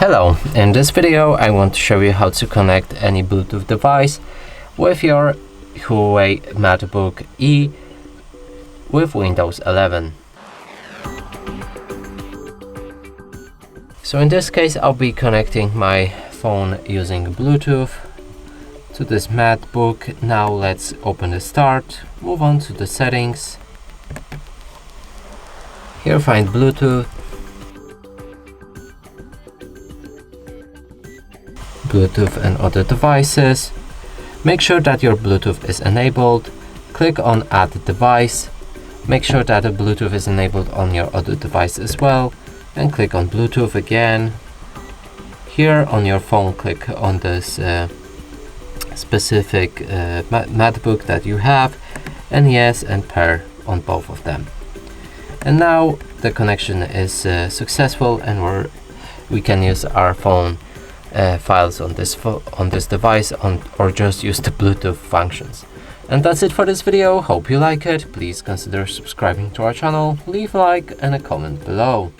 Hello, in this video I want to show you how to connect any Bluetooth device with your HUAWEI MateBook E with Windows 11. So in this case I'll be connecting my phone using Bluetooth to this MateBook. Now let's open the start, move on to the settings. Here find Bluetooth, Bluetooth and other devices. Make sure that your Bluetooth is enabled. Click on Add Device. Make sure that the Bluetooth is enabled on your other device as well, and click on Bluetooth again. Here on your phone, click on this specific MateBook that you have, and yes, and pair on both of them. And now the connection is successful, and we can use our phone files on this device or just use the Bluetooth functions. And that's it for this video. Hope you like it. Please consider subscribing to our channel, leave a like and a comment below.